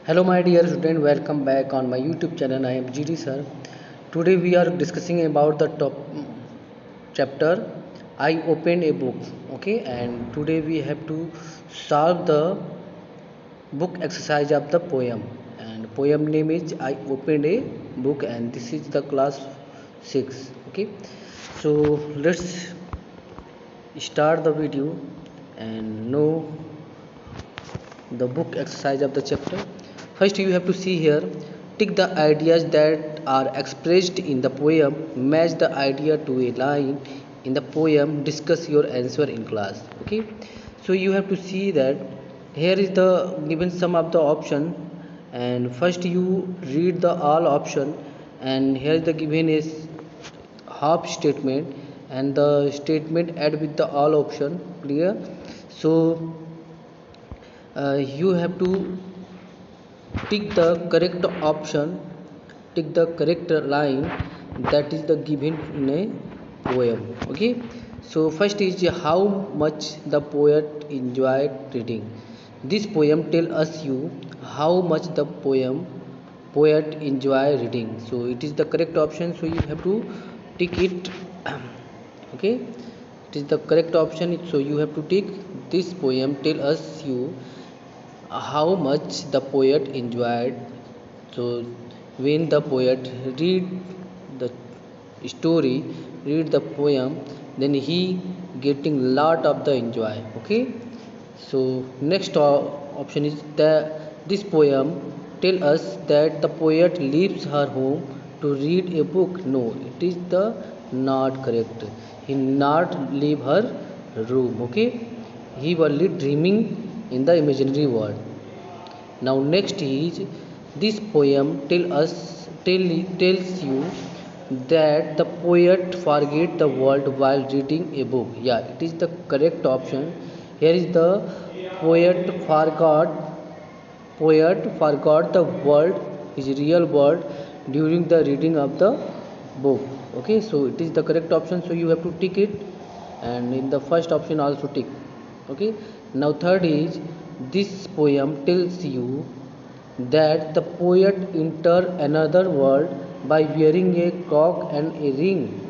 Hello my dear student, welcome back on my YouTube channel. I am GD sir. Today we are discussing about the top chapter I opened a book. Okay, and today we have to solve the book exercise of the poem. And poem name is I opened a book, and this is the class 6. Okay, so let's start the video and know the book exercise of the chapter. First, you have to see here, tick the ideas that are expressed in the poem, match the idea to a line in the poem, discuss your answer in class. Okay, so you have to see that here is the given some of the option, and first you read the all option, and here is the given is half statement, and the statement add with the all option. Clear? So you have to tick the correct option, tick the correct line that is the given in a poem. Okay, so first is how much the poet enjoyed reading. This poem tell us you how much the poet enjoy reading, so it is the correct option, so you have to tick it. Okay, it is the correct option, so you have to tick. This poem tell us you how much the poet enjoyed. So when the poet read the story, read the poem, then he getting lot of the enjoy. Okay, so next option is that this poem tell us that the poet leaves her home to read a book. No, it is the not correct. He not leave her room. Okay, he was dreaming in the imaginary world. Now next is this poem tells you that the poet forget the world while reading a book. Yeah, it is the correct option. Here is the poet forgot the world, his real world, during the reading of the book. Okay, so it is the correct option, so you have to tick it, and in the first option also tick. Okay, now third is this poem tells you that the poet enter another world by wearing a cock and a ring.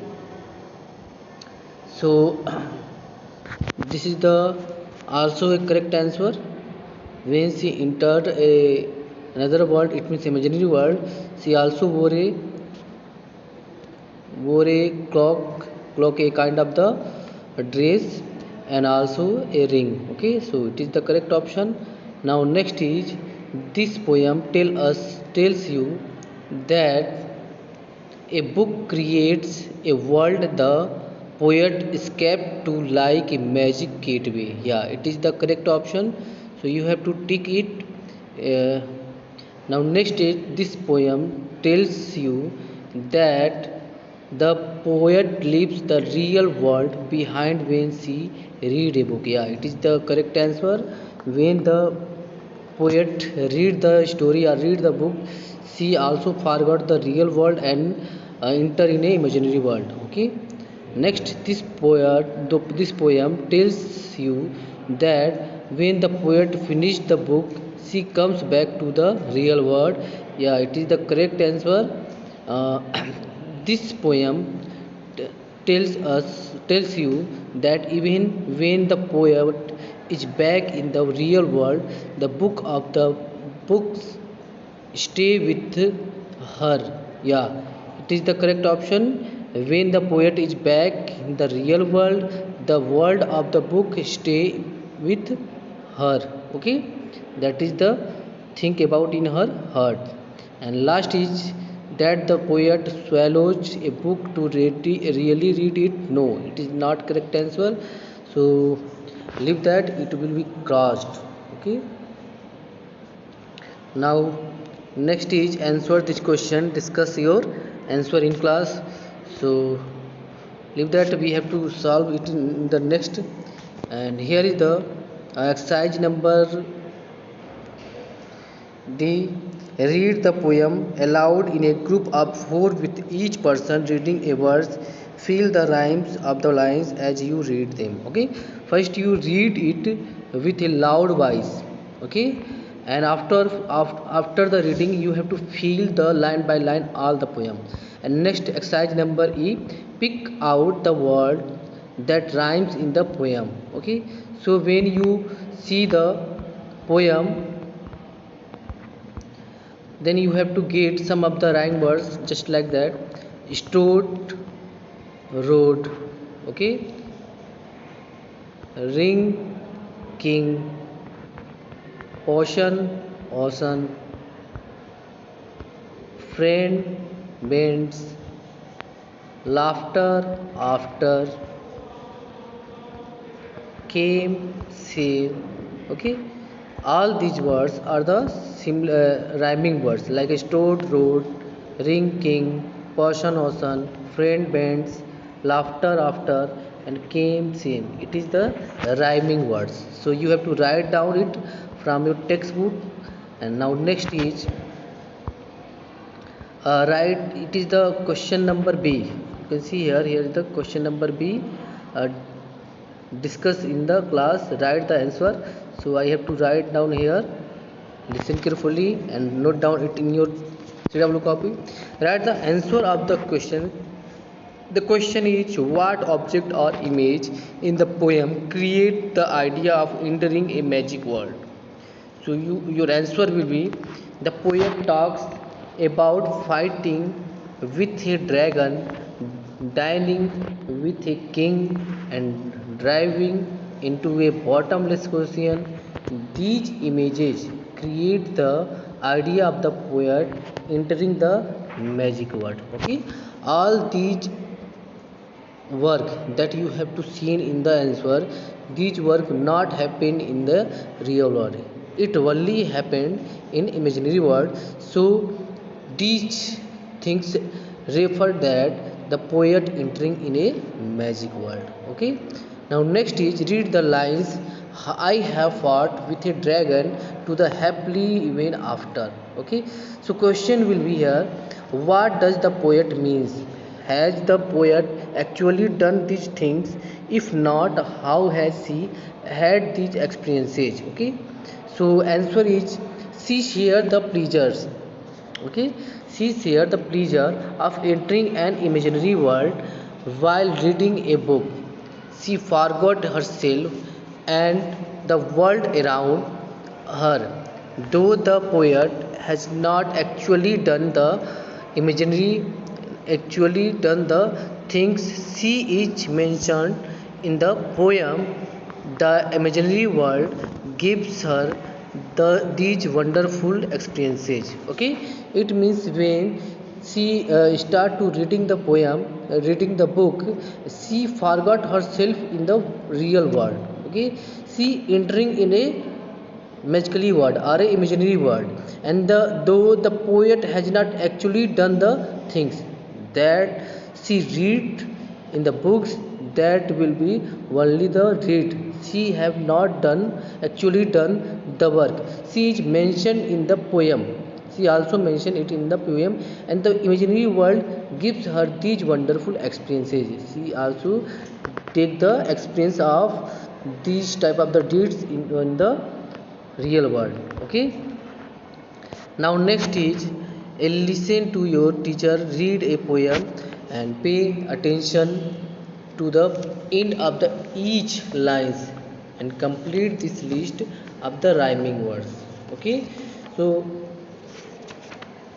So this is the also a correct answer. When she entered another world, it means imaginary world, she also wore a clock, a kind of the dress, and also a ring. Okay, so it is the correct option. Now next is this poem tells you that a book creates a world the poet escaped to like a magic gateway. Yeah, it is the correct option, so you have to tick it. uh, Now next is this poem tells you that the poet leaves the real world behind when she read a book. Yeah, it is the correct answer. When the poet read the story or read the book, she also forgot the real world and enter in a imaginary world. Okay, next this poem tells you that when the poet finished the book, she comes back to the real world. Yeah, it is the correct answer. uh, this poem tells you that even when the poet is back in the real world, the book of the books stay with her. Yeah, it is the correct option. When the poet is back in the real world, the world of the book stay with her. Okay, that is the think about in her heart. And last is that the poet swallows a book to really read it. No, it is not correct answer, so leave that, it will be crossed. Okay, now next is answer this question, discuss your answer in class. So leave that, we have to solve it in the next. And here is the exercise number D. Read the poem aloud in a group of 4 with each person reading a verse. Feel the rhymes of the lines as you read them. Okay, first you read it with a loud voice. Okay, and after the reading you have to feel the line by line all the poem. And next exercise number E, pick out the word that rhymes in the poem. Okay, so when you see the poem, then you have to get some of the rhyme words just like that. Stoat, road. Okay, ring, king, potion, ocean, friend, bends, laughter, after, came, save. Okay, all these words are the rhyming words like stored, road, ring, king, potion, ocean, friend, bends, laughter, after, and came, same. It is the rhyming words, so you have to write down it from your textbook. And now next is right, it is the question number B. You can see here is the question number B. uh, Discuss in the class, write the answer. So I have to write down here, listen carefully and note down it in your CW copy. Write the answer of the question. The question is, what object or image in the poem create the idea of entering a magic world? So your answer will be, the poem talks about fighting with a dragon, dining with a king, and driving into a bottomless ocean. These images create the idea of the poet entering the magic world. Okay, all these work that you have to see in the answer, these work not happen in the real world, it only happened in imaginary world. So these things refer that the poet entering in a magic world. Okay, now next is read the lines, I have fought with a dragon to the happily even after. Okay, so question will be here, what does the poet means? Has the poet actually done these things? If not, how has he had these experiences? Okay, so answer is, she shared the pleasures. Okay, she shared the pleasure of entering an imaginary world while reading a book. She forgot herself and the world around her. Though the poet has not imaginary actually done the things she is mentioned in the poem, the imaginary world gives her these wonderful experiences. Okay, it means when she start to reading the poem, reading the book, she forgot herself in the real world. Okay, she entering in a magically word or a imaginary word, and though the poet has not actually done the things that she read in the books, that will be only the read, she have not actually done the work. She is mentioned in the poem, she also mentioned it in the poem, and the imaginary world gives her these wonderful experiences. She also take the experience of these type of the deeds in the real world. Okay, now next is listen to your teacher read a poem and pay attention to the end of the each lines and complete this list of the rhyming words. Okay, so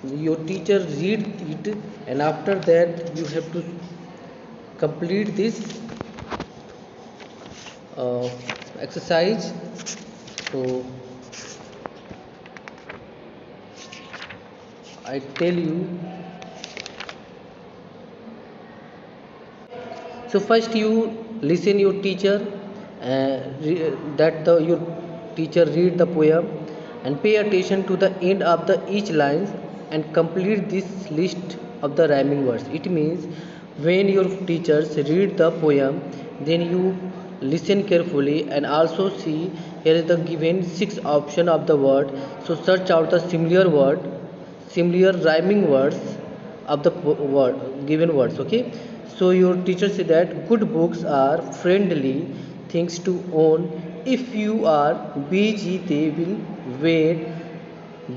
your teacher read it, and after that you have to complete this uh, exercise. So I tell you, so first you listen your teacher, your teacher read the poem and pay attention to the end of the each lines and complete this list of the rhyming words. It means when your teachers read the poem, then you listen carefully and also see here is the given 6 option of the word. So search out the similar rhyming words of the word given words. Okay, so your teacher said that good books are friendly things to own. If you are busy, they will wait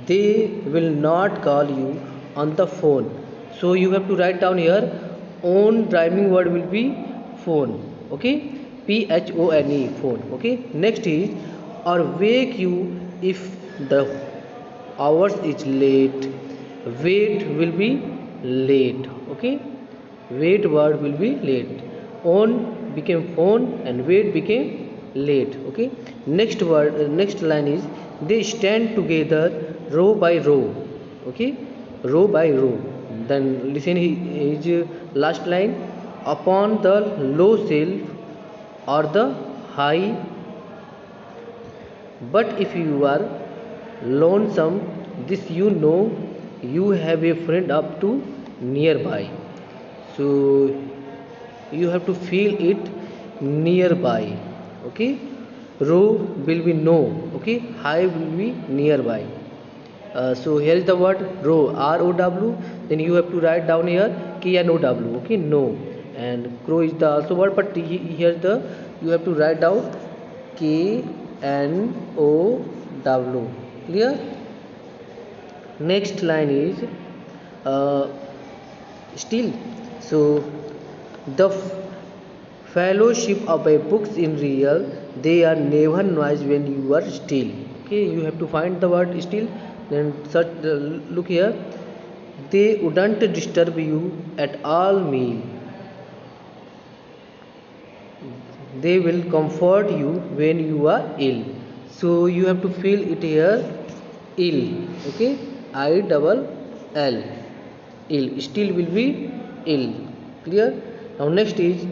they will not call you on the phone. So you have to write down here, own rhyming word will be phone. Okay, phone, phone. Okay, next is or wake you if the hours is late. Wait will be late. Okay, wait word will be late. On became phone and wait became late. Okay, next word, next line is they stand together row by row. Okay, row by row. Then listen his last line, upon the low shelf or the high. But if you are lonesome, this you know, you have a friend up to nearby. So you have to feel it nearby. Okay, row will be no. Okay, high will be nearby. So here is the word row, row. Then you have to write down here know. Okay, no. And crow is the also word, but here the you have to write down know. Clear? Next line is uh, still. So the fellowship of a books in real, they are never noise when you are still. Okay, you have to find the word still. Then search. Look here. They wouldn't disturb you at all meal. They will comfort you when you are ill. So you have to feel it here, ill. Okay, ILL, ill. Still will be ill. Clear? Now next is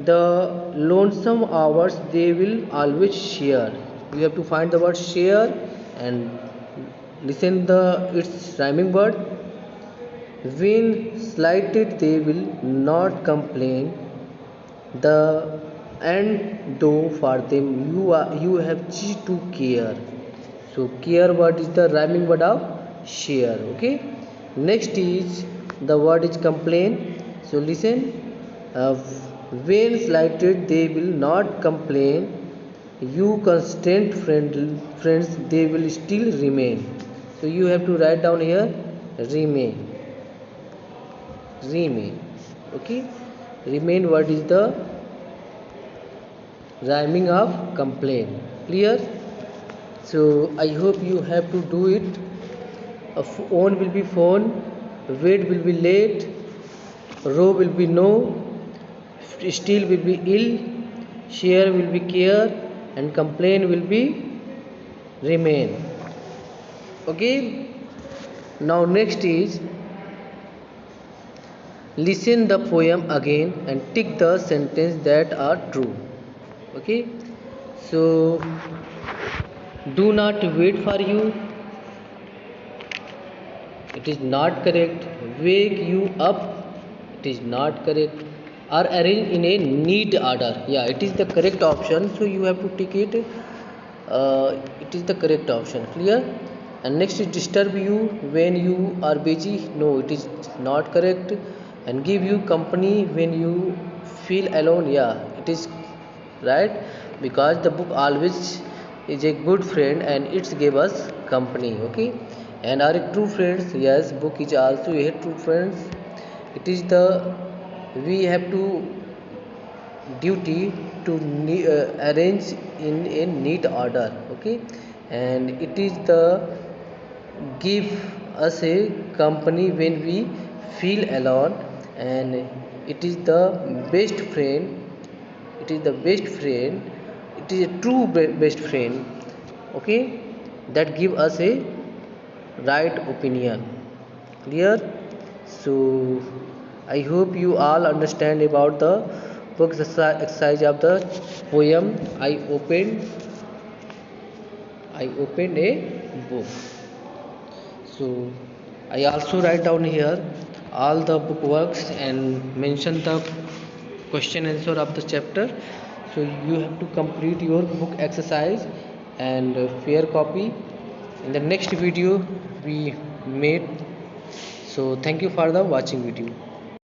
the lonesome hours they will always share. You have to find the word share and listen the its rhyming word. When slighted they will not complain, the and though for them you have to care. So care word is the rhyming word of share. Okay, next is the word is complain. So listen, uh, when slighted they will not complain, you constant friends they will still remain. So you have to write down here remain. Remain. Okay, remain word is the rhyming of complain. Clear? So I hope you have to do it. On will be phone, wait will be late, row will be no, still will be ill, share will be care, and complain will be remain. Okay, now next is listen the poem again and tick the sentence that are true. Okay, so do not wait for you, it is not correct. Wake you up, it is not correct. Are arranged in a neat order, yeah, it is the correct option. So you have to tick it. It is the correct option. Clear? And next is disturb you when you are busy, no, it is not correct. And give you company when you feel alone, yeah, it is right, because the book always is a good friend and it gave us company. Okay, and are true friends, yes, book is also a true friends. It is the we have to duty to arrange in a neat order. Okay, and it is the give us a company when we feel alone, and it is the best friend. It is the best friend, it is a true best friend. Okay, that give us a right opinion. Clear? So I hope you all understand about the book exercise of the poem. I opened a book. So I also write down here all the book works and mention the question answer of the chapter. So you have to complete your book exercise and fair copy in the next video we made. So thank you for the watching video.